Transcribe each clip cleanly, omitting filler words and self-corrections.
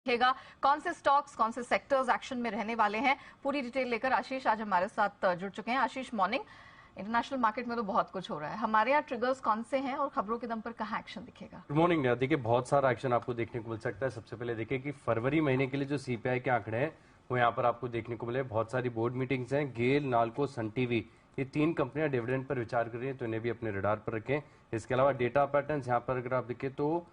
दिखेगा। कौन से स्टॉक्स, कौन से सेक्टर्स एक्शन में रहने वाले हैं, पूरी डिटेल लेकर आशीष आज हमारे साथ जुड़ चुके हैं। आशीष, मॉर्निंग। इंटरनेशनल मार्केट में तो बहुत कुछ हो रहा है, हमारे यहाँ ट्रिगर्स कौन से हैं और खबरों के दम पर कहाँ एक्शन दिखेगा? Good morning. देखिए, बहुत सारा एक्शन आपको देखने को मिल सकता है। सबसे पहले देखिए कि फरवरी महीने के लिए जो सीपीआई के आंकड़े हैं वो यहाँ पर आपको देखने को मिले। बहुत सारी बोर्ड मीटिंग्स हैं। गेल, नाल्को, सन टीवी, ये 3 कंपनियां डिविडेंड पर विचार कर रही हैं, तो इन्हें भी अपने रडार पर रखें। इसके अलावा डेटा पैटर्न्स यहाँ पर अगर आप देखें तो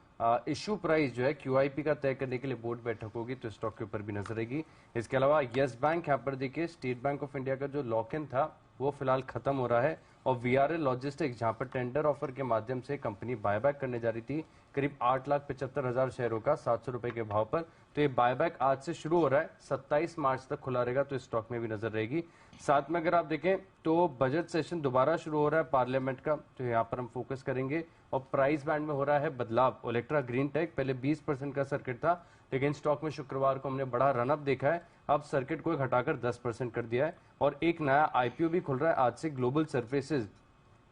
इश्यू प्राइस जो है क्यूआईपी का तय करने के लिए बोर्ड बैठक होगी, तो स्टॉक के ऊपर भी नजर रहेगी। इसके अलावा यस बैंक, यहाँ पर देखिए स्टेट बैंक ऑफ इंडिया का जो लॉक इन था वो फिलहाल खत्म हो रहा है, और वीआरएल लॉजिस्टिक्स जहां पर टेंडर ऑफर के माध्यम से कंपनी बायबैक करने जा रही थी करीब 8,75,000 शेयरों का 700 रुपए के भाव पर, तो ये बायबैक आज से शुरू हो रहा है, 27 मार्च तक खुला रहेगा, तो स्टॉक में भी नजर रहेगी। साथ में अगर आप देखें तो बजट सेशन दोबारा शुरू हो रहा है पार्लियामेंट का, तो यहाँ पर हम फोकस करेंगे। और प्राइस बैंड में हो रहा है बदलाव। ओलेक्ट्रा ग्रीन टेक पहले 20% का सर्किट था, लेकिन स्टॉक में शुक्रवार को हमने बड़ा रनअप देखा है, अब सर्किट को घटाकर 10% कर दिया है। और एक नया आईपीओ भी खुल रहा है आज से, ग्लोबल सर्फेसेज,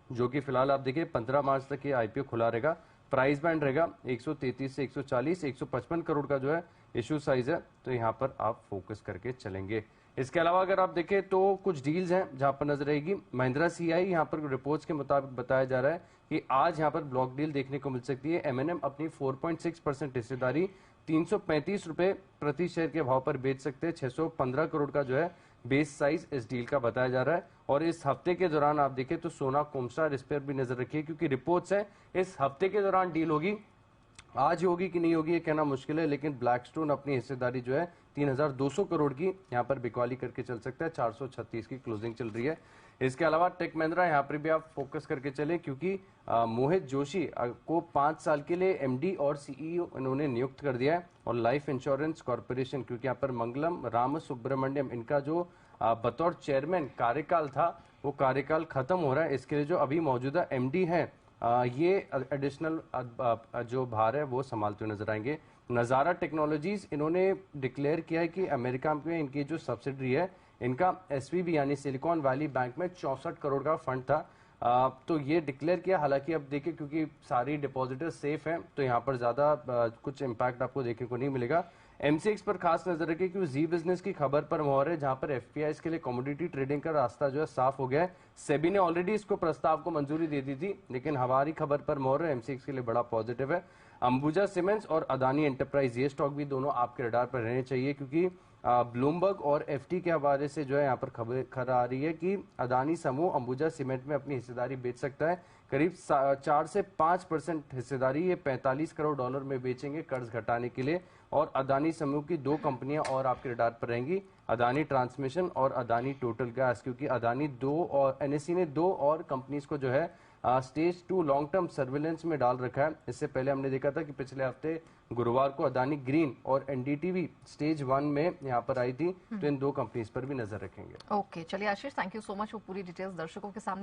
जो कि फिलहाल आप देखिए 15 मार्च तक ये आईपीओ खुला रहेगा। प्राइस बैंड रहेगा 133 से 140, 155 करोड़ का जो है इशू साइज है, तो यहाँ पर आप फोकस करके चलेंगे। इसके अलावा अगर आप देखें तो कुछ डील्स हैं जहां पर नजर रहेगी। महिंद्रा सीआई, यहाँ पर रिपोर्ट्स के मुताबिक बताया जा रहा है कि आज यहाँ पर ब्लॉक डील देखने को मिल सकती है। एमएनएम अपनी 4.6% हिस्सेदारी 335 रुपए प्रति शेयर के भाव पर बेच सकते हैं। 615 करोड़ का जो है बेस साइज इस डील का बताया जा रहा है। और इस हफ्ते के दौरान आप देखें तो सोना कोमस्टार, इस पर भी नजर रखिए, क्योंकि रिपोर्ट्स है इस हफ्ते के दौरान डील होगी। आज होगी कि नहीं होगी ये कहना मुश्किल है, लेकिन ब्लैकस्टोन अपनी हिस्सेदारी जो है 3,200 करोड़ की यहाँ पर बिकवाली करके चल सकता है। 436 की क्लोजिंग चल रही है। इसके अलावा टेक महिंद्रा, यहाँ पर भी आप फोकस करके चले, क्योंकि मोहित जोशी को 5 साल के लिए एमडी और सीईओ इन्होंने नियुक्त कर दिया है। और लाइफ इंश्योरेंस कॉर्पोरेशन, क्योंकि यहाँ पर मंगलम राम सुब्रमण्यम, इनका जो बतौर चेयरमैन कार्यकाल था वो कार्यकाल खत्म हो रहा है। इसके लिए जो अभी मौजूदा एमडी है ये एडिशनल जो भार है वो संभालते हुए नजर आएंगे। नजारा टेक्नोलॉजीज, इन्होंने डिक्लेयर किया है कि अमेरिका में इनकी जो सब्सिडरी है, इनका एसवीबी यानी सिलिकॉन वैली बैंक में 64 करोड़ का फंड था, तो ये डिक्लेयर किया। हालांकि अब देखिए क्योंकि सारी डिपॉजिटर सेफ हैं, तो यहाँ पर ज्यादा कुछ इम्पैक्ट आपको देखने को नहीं मिलेगा। एमसीएक्स पर खास नजर रखिए, क्योंकि जी बिजनेस की खबर पर मोहर है, जहां पर एफपीआई के लिए कमोडिटी ट्रेडिंग का रास्ता जो है साफ हो गया है। सेबी ने ऑलरेडी इसको प्रस्ताव को मंजूरी दे दी थी, लेकिन हमारी खबर पर मोहर है, एमसीएक्स के लिए बड़ा पॉजिटिव है। अंबुजा सीमेंट्स और अदानी एंटरप्राइज, ये स्टॉक भी दोनों आपके रडार पर रहने चाहिए, क्योंकि ब्लूमबर्ग और एफटी के हवाले से जो है यहाँ पर खबर आ रही है कि अदानी समूह अंबुजा सीमेंट में अपनी हिस्सेदारी बेच सकता है। करीब 4 से 5% हिस्सेदारी ये 45 करोड़ डॉलर में बेचेंगे कर्ज घटाने के लिए। और अदानी समूह की 2 कंपनियां और आपके रडार पर रहेंगी, अदानी ट्रांसमिशन और अदानी टोटल गैस, क्योंकि अदानी 2 और एनएससी ने 2 और कंपनीज को जो है स्टेज 2 लॉन्ग टर्म सर्विलेंस में डाल रखा है। इससे पहले हमने देखा था कि पिछले हफ्ते गुरुवार को अदानी ग्रीन और एनडीटीवी स्टेज 1 में यहाँ पर आई थी, तो इन 2 कंपनीज पर भी नजर रखेंगे। ओके, चलिए आशीष, थैंक यू सो मच वो पूरी डिटेल्स दर्शकों के सामने